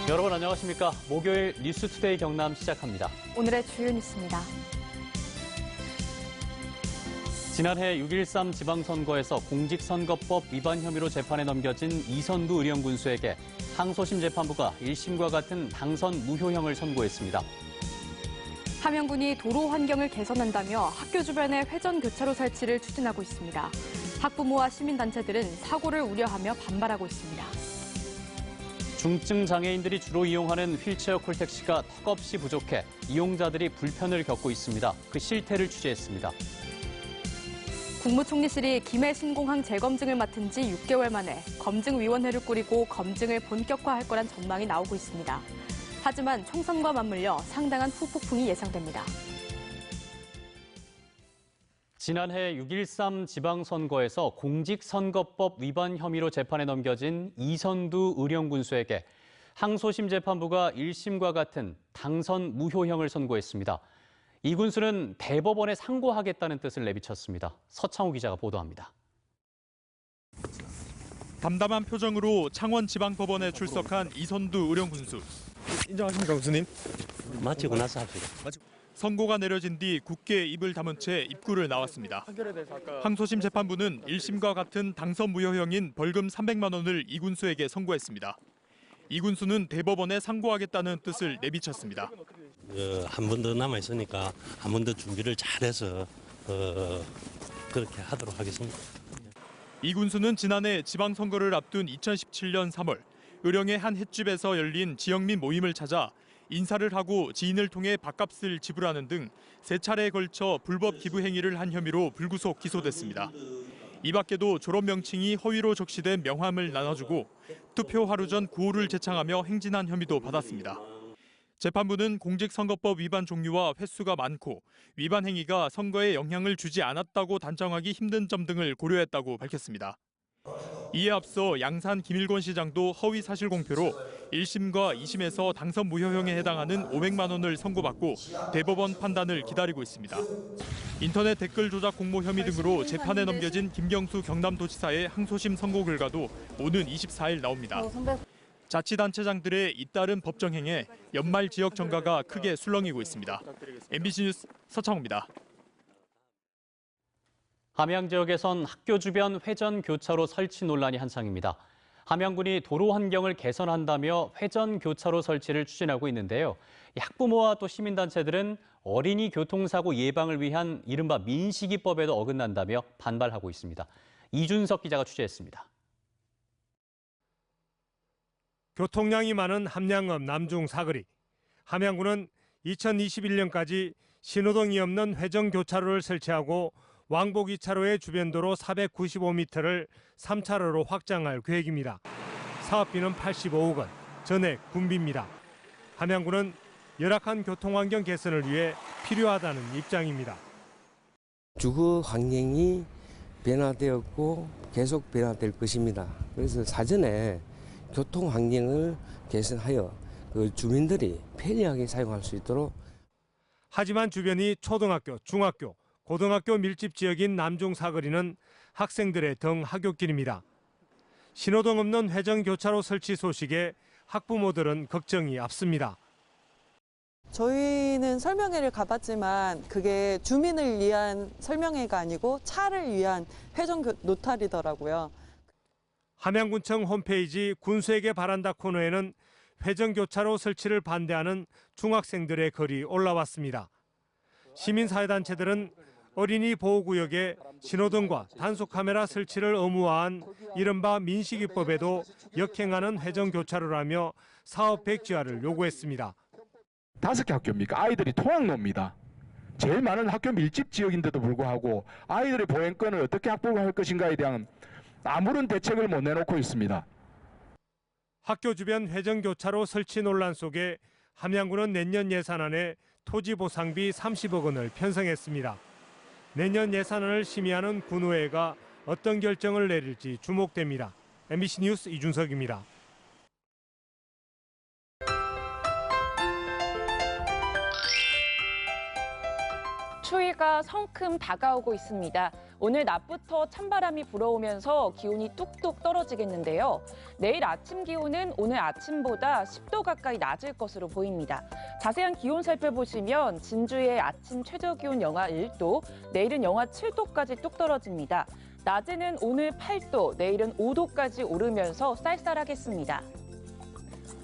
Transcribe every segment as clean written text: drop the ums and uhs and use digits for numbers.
여러분 안녕하십니까? 목요일 뉴스투데이 경남 시작합니다. 오늘의 주요 뉴스입니다. 지난해 6.13 지방선거에서 공직선거법 위반 혐의로 재판에 넘겨진 이선두 의령군수에게 항소심 재판부가 1심과 같은 당선 무효형을 선고했습니다. 함영군이 도로 환경을 개선한다며 학교 주변에 회전 교차로 설치를 추진하고 있습니다. 학부모와 시민단체들은 사고를 우려하며 반발하고 있습니다. 중증 장애인들이 주로 이용하는 휠체어 콜택시가 턱없이 부족해 이용자들이 불편을 겪고 있습니다. 그 실태를 취재했습니다. 국무총리실이 김해 신공항 재검증을 맡은 지 6개월 만에 검증위원회를 꾸리고 검증을 본격화할 거란 전망이 나오고 있습니다. 하지만 총선과 맞물려 상당한 후폭풍이 예상됩니다. 지난해 6.13 지방선거에서 공직선거법 위반 혐의로 재판에 넘겨진 이선두 의령군수에게 항소심 재판부가 1심과 같은 당선 무효형을 선고했습니다. 이 군수는 대법원에 상고하겠다는 뜻을 내비쳤습니다. 서창호 기자가 보도합니다. 담담한 표정으로 창원지방법원에 출석한 이선두 의령군수. 인정하십니까, 군수님? 마치고 나서 합시다. 선고가 내려진 뒤 굳게 입을 다문 채 입구를 나왔습니다. 항소심 재판부는 1심과 같은 당선 무효형인 벌금 300만 원을 이 군수에게 선고했습니다. 이 군수는 대법원에 상고하겠다는 뜻을 내비쳤습니다. 한 번 더 남아 있으니까 한 번 더 준비를 잘해서 그렇게 하도록 하겠습니다. 이 군수는 지난해 지방선거를 앞둔 2017년 3월 의령의 한 횟집에서 열린 지역민 모임을 찾아 인사를 하고 지인을 통해 밥값을 지불하는 등 3차례에 걸쳐 불법 기부 행위를 한 혐의로 불구속 기소됐습니다. 이 밖에도 졸업 명칭이 허위로 적시된 명함을 나눠주고 투표 하루 전 구호를 제창하며 행진한 혐의도 받았습니다. 재판부는 공직선거법 위반 종류와 횟수가 많고 위반 행위가 선거에 영향을 주지 않았다고 단정하기 힘든 점 등을 고려했다고 밝혔습니다. 이에 앞서 양산 김일권 시장도 허위 사실 공표로 1심과 2심에서 당선 무효형에 해당하는 500만 원을 선고받고 대법원 판단을 기다리고 있습니다. 인터넷 댓글 조작 공모 혐의 등으로 재판에 넘겨진 김경수 경남도지사의 항소심 선고 결과도 오는 24일 나옵니다. 자치단체장들의 잇따른 법정행에 연말 지역 정가가 크게 술렁이고 있습니다. MBC 뉴스 서창호입니다. 함양 지역에선 학교 주변 회전 교차로 설치 논란이 한창입니다. 함양군이 도로 환경을 개선한다며 회전 교차로 설치를 추진하고 있는데요. 학부모와 또 시민단체들은 어린이 교통사고 예방을 위한 이른바 민식이법에도 어긋난다며 반발하고 있습니다. 이준석 기자가 취재했습니다. 교통량이 많은 함양읍 남중 사거리. 함양군은 2021년까지 신호등이 없는 회전 교차로를 설치하고 왕복 2차로의 주변 도로 495m를 3차로로 확장할 계획입니다. 사업비는 85억 원, 전액 군비입니다. 함양군은 열악한 교통환경 개선을 위해 필요하다는 입장입니다. 주거 환경이 변화되었고 계속 변화될 것입니다. 그래서 사전에 교통 환경을 개선하여 주민들이 편리하게 사용할 수 있도록. 하지만 주변이 초등학교, 중학교, 고등학교 밀집 지역인 남중 사거리는 학생들의 등 하굣길입니다. 신호등 없는 회전 교차로 설치 소식에 학부모들은 걱정이 앞섭니다. 저희는 설명회를 가봤지만 그게 주민을 위한 설명회가 아니고 차를 위한 회전 노탈이더라고요. 함양군청 홈페이지 군수에게 바란다 코너에는 회전 교차로 설치를 반대하는 중학생들의 글이 올라왔습니다. 시민사회단체들은 어린이 보호구역에 신호등과 단속카메라 설치를 의무화한 이른바 민식이법에도 역행하는 회전교차로라며 사업 백지화를 요구했습니다. 5개 학교입니까? 아이들이 통학로입니다. 제일 많은 학교 밀집 지역인데도 불구하고 아이들의 보행권을 어떻게 확보할 것인가에 대한 아무런 대책을 못 내놓고 있습니다. 학교 주변 회전교차로 설치 논란 속에 함양군은 내년 예산안에 토지 보상비 30억 원을 편성했습니다. 내년 예산안을 심의하는 군의회가 어떤 결정을 내릴지 주목됩니다. MBC 뉴스 이준석입니다. 추위가 성큼 다가오고 있습니다. 오늘 낮부터 찬바람이 불어오면서 기온이 뚝뚝 떨어지겠는데요. 내일 아침 기온은 오늘 아침보다 10도 가까이 낮을 것으로 보입니다. 자세한 기온 살펴보시면 진주의 아침 최저 기온 영하 1도, 내일은 영하 7도까지 뚝 떨어집니다. 낮에는 오늘 8도, 내일은 5도까지 오르면서 쌀쌀하겠습니다.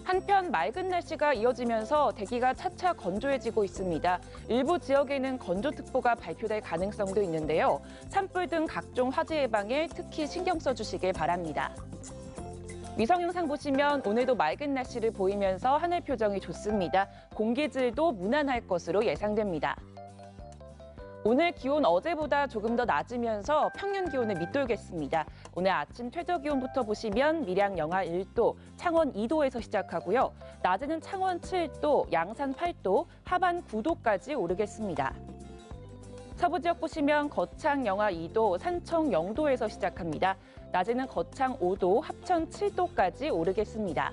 한편 맑은 날씨가 이어지면서 대기가 차차 건조해지고 있습니다. 일부 지역에는 건조특보가 발표될 가능성도 있는데요. 산불 등 각종 화재 예방에 특히 신경 써주시길 바랍니다. 위성 영상 보시면 오늘도 맑은 날씨를 보이면서 하늘 표정이 좋습니다. 공기질도 무난할 것으로 예상됩니다. 오늘 기온 어제보다 조금 더 낮으면서 평년 기온을 밑돌겠습니다. 오늘 아침 최저 기온부터 보시면 밀양 영하 1도, 창원 2도에서 시작하고요. 낮에는 창원 7도, 양산 8도, 하반 9도까지 오르겠습니다. 서부 지역 보시면 거창 영하 2도, 산청 0도에서 시작합니다. 낮에는 거창 5도, 합천 7도까지 오르겠습니다.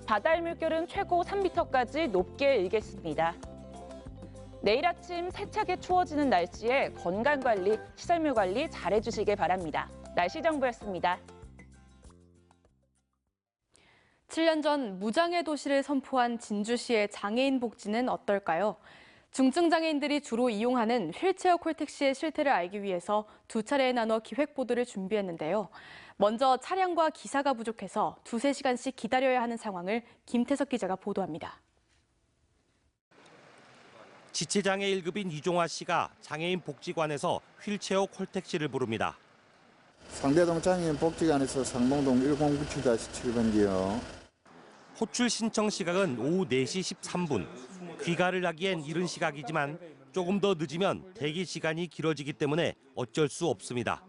바다의 물결은 최고 3m까지 높게 일겠습니다. 내일 아침 세차게 추워지는 날씨에 건강관리, 시설물 관리 잘해주시길 바랍니다. 날씨 정보였습니다. 7년 전 무장애 도시를 선포한 진주시의 장애인 복지는 어떨까요? 중증장애인들이 주로 이용하는 휠체어 콜택시의 실태를 알기 위해서 두 차례에 나눠 기획보도를 준비했는데요. 먼저 차량과 기사가 부족해서 2~3시간씩 기다려야 하는 상황을 김태석 기자가 보도합니다. 지체장애 1급인 이종화 씨가 장애인 복지관에서 휠체어 콜택시를 부릅니다. 상대동 장애인 복지관에서 상봉동 1097-7번지요. 호출 신청 시각은 오후 4시 13분. 귀가를 하기엔 이른 시각이지만 조금 더 늦으면 대기 시간이 길어지기 때문에 어쩔 수 없습니다.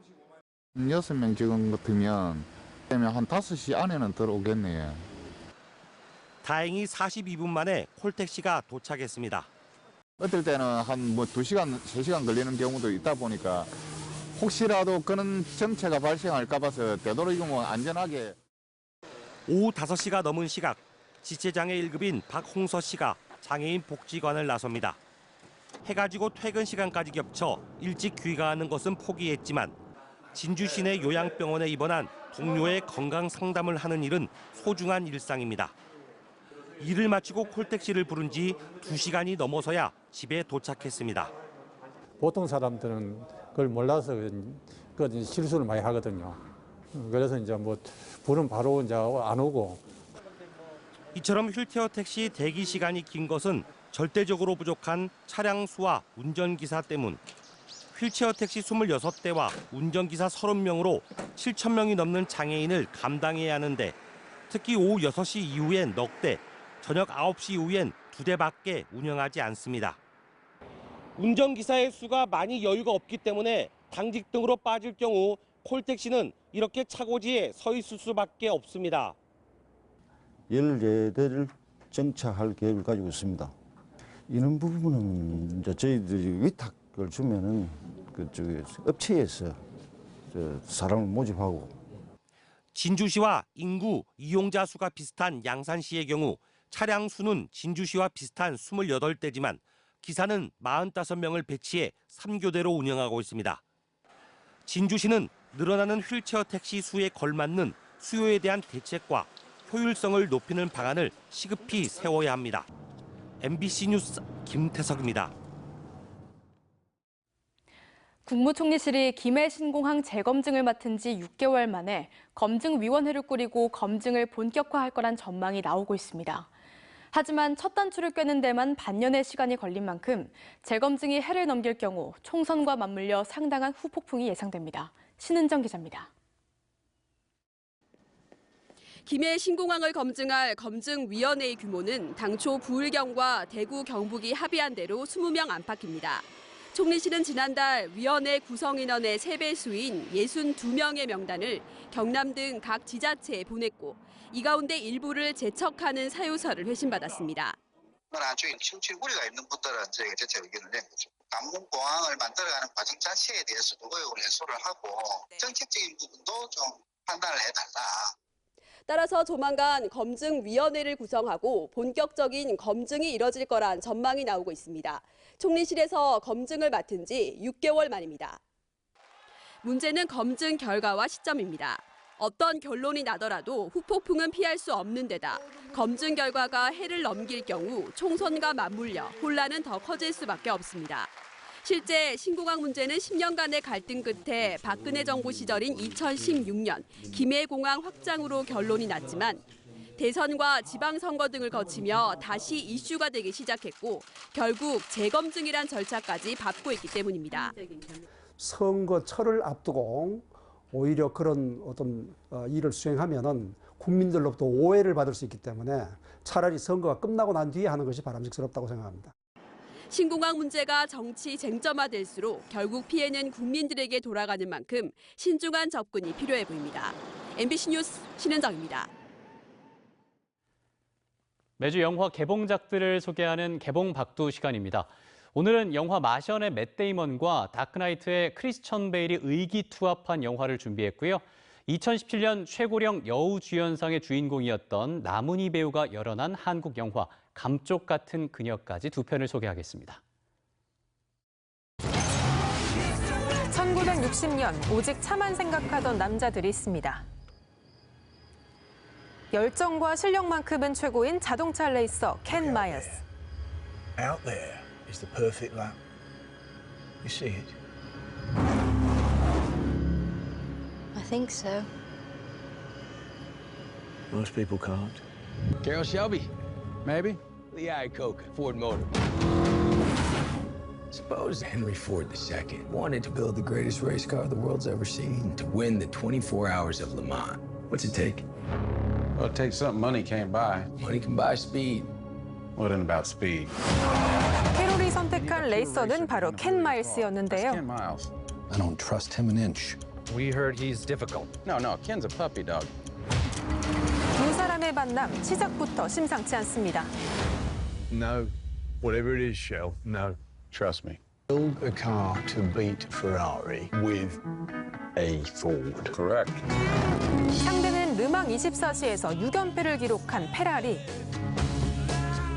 6명 지금 같으면 한 5시 안에는 들어오겠네요. 다행히 42분 만에 콜택시가 도착했습니다. 어떨 때는 한 2시간, 3시간 걸리는 경우도 있다 보니까 혹시라도 그런 정체가 발생할까 봐서 되도록이면 안전하게. 오후 5시가 넘은 시각, 지체장애 1급인 박홍서 씨가 장애인 복지관을 나섭니다. 해가 지고 퇴근 시간까지 겹쳐 일찍 귀가하는 것은 포기했지만 진주 시내 요양병원에 입원한 동료의 건강 상담을 하는 일은 소중한 일상입니다. 일을 마치고 콜택시를 부른 지 2시간이 넘어서야 집에 도착했습니다. 보통 사람들은 그걸 몰라서 그 실수를 많이 하거든요. 그래서 이제 불은 바로 이제 안 오고. 이처럼 휠체어 택시 대기 시간이 긴 것은 절대적으로 부족한 차량 수와 운전기사 때문. 휠체어 택시 26대와 운전기사 30명으로 7,000명이 넘는 장애인을 감당해야 하는데 특히 오후 6시 이후엔 넉 대, 저녁 9시 이후엔 2대밖에 운영하지 않습니다. 운전기사의 수가 많이 여유가 없기 때문에 당직 등으로 빠질 경우 콜택시는 이렇게 차고지에 서 있을 수밖에 없습니다. 14대를 정차할 계획을 가지고 있습니다. 이런 부분은 이제 저희들이 위탁을 주면은 그쪽에 업체에서 사람을 모집하고. 진주시와 인구, 이용자 수가 비슷한 양산시의 경우 차량 수는 진주시와 비슷한 28대지만 기사는 45명을 배치해 3교대로 운영하고 있습니다. 진주시는 늘어나는 휠체어 택시 수에 걸맞는 수요에 대한 대책과 효율성을 높이는 방안을 시급히 세워야 합니다. MBC 뉴스 김태석입니다. 국무총리실이 김해 신공항 재검증을 맡은 지 6개월 만에 검증위원회를 꾸리고 검증을 본격화할 거란 전망이 나오고 있습니다. 하지만 첫 단추를 꿰는 데만 반년의 시간이 걸린 만큼 재검증이 해를 넘길 경우 총선과 맞물려 상당한 후폭풍이 예상됩니다. 신은정 기자입니다. 김해 신공항을 검증할 검증위원회의 규모는 당초 부울경과 대구 경북이 합의한 대로 20명 안팎입니다. 총리실은 지난달 위원회 구성인원의 3배수인 62명의 명단을 경남 등 각 지자체에 보냈고 이 가운데 일부를 제척하는 사유서를 회신받았습니다. 나중에 침실 우려가 있는 분들은 저희가 제차 의견을 낸 거죠. 남문공항을 만들어가는 과정 자체에 대해서도 의혹을 해소를 하고 정책적인 부분도 좀 판단을 해달라. 따라서 조만간 검증위원회를 구성하고 본격적인 검증이 이뤄질 거란 전망이 나오고 있습니다. 총리실에서 검증을 맡은 지 6개월 만입니다. 문제는 검증 결과와 시점입니다. 어떤 결론이 나더라도 후폭풍은 피할 수 없는 데다 검증 결과가 해를 넘길 경우 총선과 맞물려 혼란은 더 커질 수밖에 없습니다. 실제 신공항 문제는 10년간의 갈등 끝에 박근혜 정부 시절인 2016년 김해공항 확장으로 결론이 났지만 대선과 지방선거 등을 거치며 다시 이슈가 되기 시작했고 결국 재검증이란 절차까지 밟고 있기 때문입니다. 선거철을 앞두고 오히려 그런 어떤 일을 수행하면은 국민들로부터 오해를 받을 수 있기 때문에 차라리 선거가 끝나고 난 뒤에 하는 것이 바람직스럽다고 생각합니다. 신공항 문제가 정치 쟁점화될수록 결국 피해는 국민들에게 돌아가는 만큼 신중한 접근이 필요해 보입니다. MBC 뉴스 신은정입니다. 매주 영화 개봉작들을 소개하는 개봉 박두 시간입니다. 오늘은 영화 마션의 맷 데이먼과 다크나이트의 크리스천 베일이 의기투합한 영화를 준비했고요. 2017년 최고령 여우주연상의 주인공이었던 나문희 배우가 열연한 한국 영화 감쪽 같은 그녀까지 두 편을 소개하겠습니다. 1960년 오직 차만 생각하던 남자들이 있습니다. 열정과 실력만큼은 최고인 자동차 레이서 켄 마이어스. Out there is the perfect lap. You see it? I think so. Most people can't. Carroll Shelby, maybe? Lee Iacocca, Ford Motor. Suppose Henry Ford II wanted to build the greatest race car the world's ever seen to win the 24 hours of Le Mans. What's it take? Well, it takes something money can't buy. Money can buy speed. What then about speed? 캐롤이 선택한 레이서는 바로 켄 마일스였는데요. Ken Miles. I don't trust him an inch. We heard he's difficult. No, Ken's a puppy dog. 두 사람의 만남 시작부터 심상치 않습니다. No. Whatever it is, Shell, no. Trust me. Build a car to beat Ferrari with a Ford. Correct. 상대는 르망 24시에서 6연패를 기록한 페라리.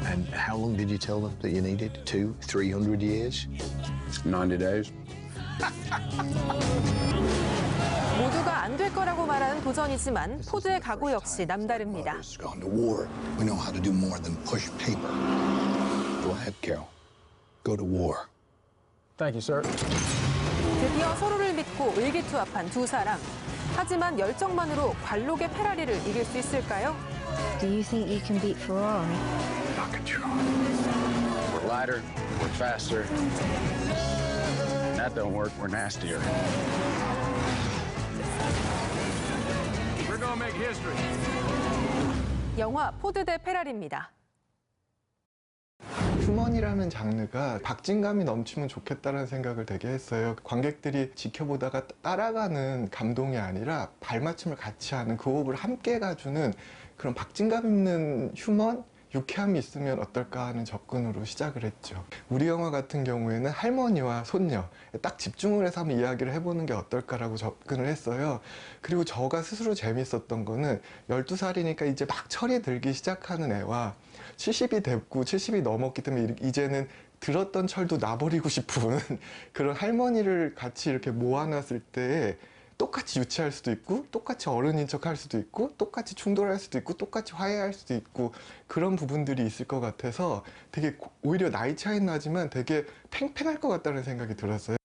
And how long did you tell them that you needed? 200, 300 years? 90 days. 모두가 안 될 거라고 말하는 도전이지만 포드의 각오 역시 남다릅니다. Gone to war. We know how to do more than push paper. Go ahead, Carol. Go to war. Thank you, sir. 드디어 서로를 믿고 의기투합한 두 사람. 하지만 열정만으로 관록의 페라리를 이길 수 있을까요? Do you think you can beat Ferrari? Not gonna try. We're lighter, we're faster. That don't work, we're nastier. We're gonna make history. 영화 포드 대 페라리입니다. 휴먼이라는 장르가 박진감이 넘치면 좋겠다는 생각을 되게 했어요. 관객들이 지켜보다가 따라가는 감동이 아니라 발맞춤을 같이 하는 그 호흡을 함께 가주는 그런 박진감 있는 휴먼, 유쾌함이 있으면 어떨까 하는 접근으로 시작을 했죠. 우리 영화 같은 경우에는 할머니와 손녀 딱 집중을 해서 한번 이야기를 해보는 게 어떨까라고 접근을 했어요. 그리고 저가 스스로 재밌었던 거는 12살이니까 이제 막 철이 들기 시작하는 애와 70이 됐고 70이 넘었기 때문에 이제는 들었던 철도 놔버리고 싶은 그런 할머니를 같이 이렇게 모아놨을 때 똑같이 유치할 수도 있고 똑같이 어른인 척 할 수도 있고 똑같이 충돌할 수도 있고 똑같이 화해할 수도 있고 그런 부분들이 있을 것 같아서 되게 오히려 나이 차이는 나지만 되게 팽팽할 것 같다는 생각이 들었어요.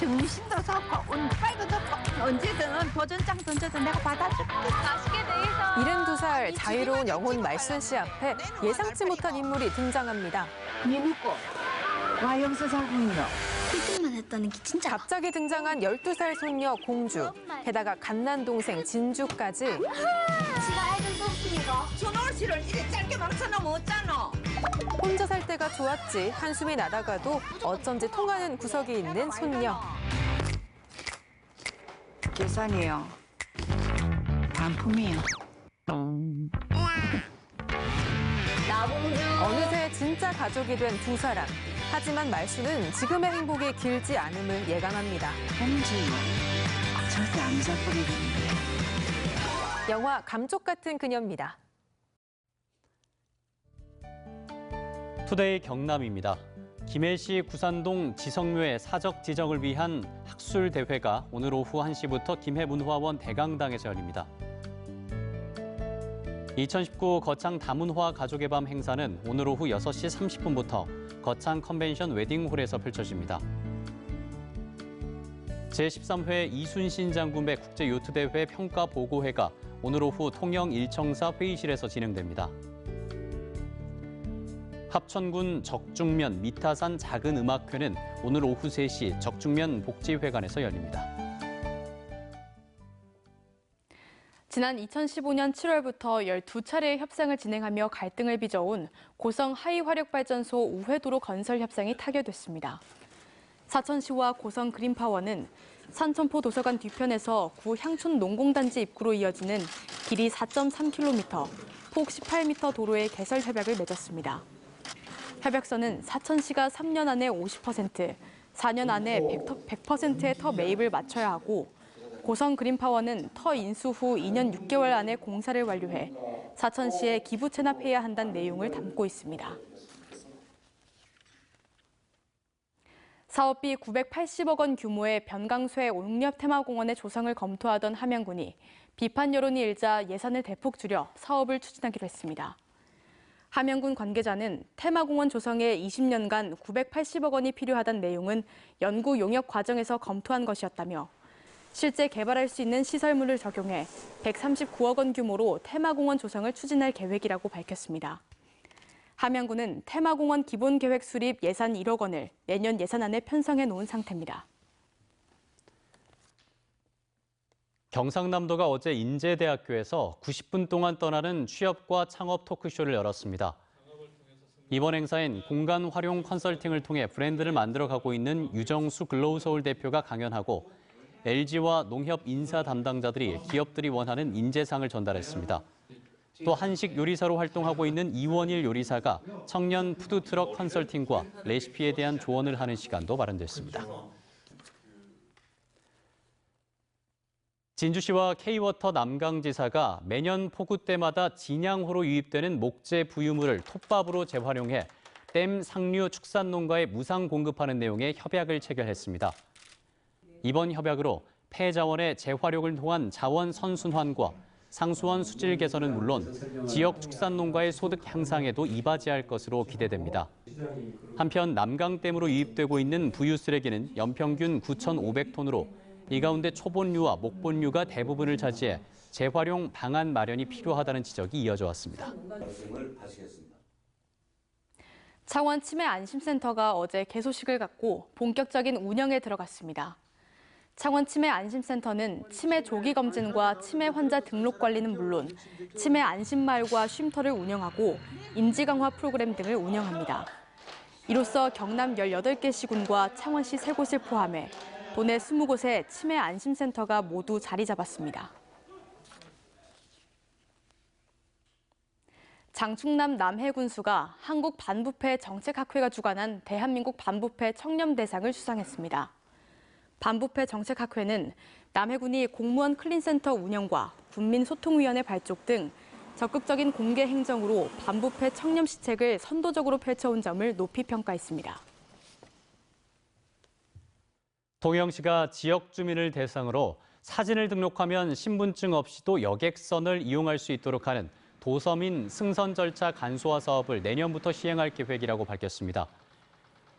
정신도 좋고 운빨도 좋고 언제든 도전장 던져도 내가 받아줄게. 맛있게 내서. 72살 자유로운 영혼 말순 씨 앞에 예상치 못한 인물이 등장합니다. 니 누구? 와 여기서 살고 있노? 만 했다는 게 진짜. 갑자기 등장한 12살 손녀 공주. 게다가 갓난 동생 진주까지. 지가 애들 썼으니까 전월씨를 이리 짧게 망쳐놓으면 어쩌노? 혼자 살 때가 좋았지 한숨이 나다가도 어쩐지 통하는 구석이 있는 손녀. 계산이요. 반품이요. 어느새 진짜 가족이 된 두 사람. 하지만 말수는 지금의 행복이 길지 않음을 예감합니다. 공주 절대 안 잊어버리겠는데. 영화 감쪽 같은 그녀입니다. 투데이 경남입니다. 김해시 구산동 지성묘의 사적 지정을 위한 학술 대회가 오늘 오후 1시부터 김해문화원 대강당에서 열립니다. 2019 거창 다문화 가족의 밤 행사는 오늘 오후 6시 30분부터 거창 컨벤션 웨딩홀에서 펼쳐집니다. 제13회 이순신 장군배 국제요트대회 평가보고회가 오늘 오후 통영 일청사 회의실에서 진행됩니다. 합천군 적중면 미타산 작은 음악회는 오늘 오후 3시 적중면 복지회관에서 열립니다. 지난 2015년 7월부터 12차례의 협상을 진행하며 갈등을 빚어온 고성 하이화력발전소 우회도로 건설 협상이 타결됐습니다. 사천시와 고성 그린파워는 산천포 도서관 뒤편에서 구 향촌 농공단지 입구로 이어지는 길이 4.3km, 폭 18m 도로의 개설 협약을 맺었습니다. 협약서는 사천시가 3년 안에 50%, 4년 안에 100%의 터 매입을 마쳐야 하고 고성 그린파워는 터 인수 후 2년 6개월 안에 공사를 완료해 사천시에 기부 체납해야 한다는 내용을 담고 있습니다. 사업비 980억 원 규모의 변강쇠 옥렵테마공원의 조성을 검토하던 함양군이 비판 여론이 일자 예산을 대폭 줄여 사업을 추진하기로 했습니다. 함양군 관계자는 테마공원 조성에 20년간 980억 원이 필요하다는 내용은 연구 용역 과정에서 검토한 것이었다며 실제 개발할 수 있는 시설물을 적용해 139억 원 규모로 테마공원 조성을 추진할 계획이라고 밝혔습니다. 함양군은 테마공원 기본계획 수립 예산 1억 원을 내년 예산안에 편성해 놓은 상태입니다. 경상남도가 어제 인제대학교에서 90분 동안 떠나는 취업과 창업 토크쇼를 열었습니다. 이번 행사엔 공간 활용 컨설팅을 통해 브랜드를 만들어가고 있는 유정수 글로우서울 대표가 강연하고 LG와 농협 인사 담당자들이 기업들이 원하는 인재상을 전달했습니다. 또 한식 요리사로 활동하고 있는 이원일 요리사가 청년 푸드트럭 컨설팅과 레시피에 대한 조언을 하는 시간도 마련됐습니다. 진주시와 K워터 남강지사가 매년 폭우 때마다 진양호로 유입되는 목재 부유물을 톱밥으로 재활용해 댐 상류 축산농가에 무상 공급하는 내용의 협약을 체결했습니다. 이번 협약으로 폐자원의 재활용을 통한 자원 선순환과 상수원 수질 개선은 물론 지역 축산농가의 소득 향상에도 이바지할 것으로 기대됩니다. 한편 남강댐으로 유입되고 있는 부유 쓰레기는 연평균 9,500톤으로 이 가운데 초본류와 목본류가 대부분을 차지해 재활용 방안 마련이 필요하다는 지적이 이어져 왔습니다. 창원 치매안심센터가 어제 개소식을 갖고 본격적인 운영에 들어갔습니다. 창원 치매안심센터는 치매 조기 검진과 치매 환자 등록 관리는 물론 치매 안심마을과 쉼터를 운영하고 인지 강화 프로그램 등을 운영합니다. 이로써 경남 18개 시군과 창원시 3곳을 포함해 도내 20곳의 치매 안심센터가 모두 자리 잡았습니다. 장충남 남해군수가 한국반부패 정책학회가 주관한 대한민국 반부패 청렴대상을 수상했습니다. 반부패 정책학회는 남해군이 공무원 클린센터 운영과 군민소통위원회 발족 등 적극적인 공개 행정으로 반부패 청렴 시책을 선도적으로 펼쳐온 점을 높이 평가했습니다. 통영시가 지역 주민을 대상으로 사진을 등록하면 신분증 없이도 여객선을 이용할 수 있도록 하는 도서민 승선 절차 간소화 사업을 내년부터 시행할 계획이라고 밝혔습니다.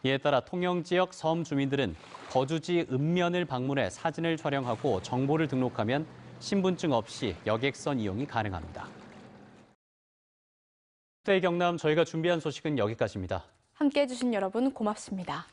이에 따라 통영 지역 섬 주민들은 거주지 읍면을 방문해 사진을 촬영하고 정보를 등록하면 신분증 없이 여객선 이용이 가능합니다. 투데이 경남 저희가 준비한 소식은 여기까지입니다. 함께해 주신 여러분 고맙습니다.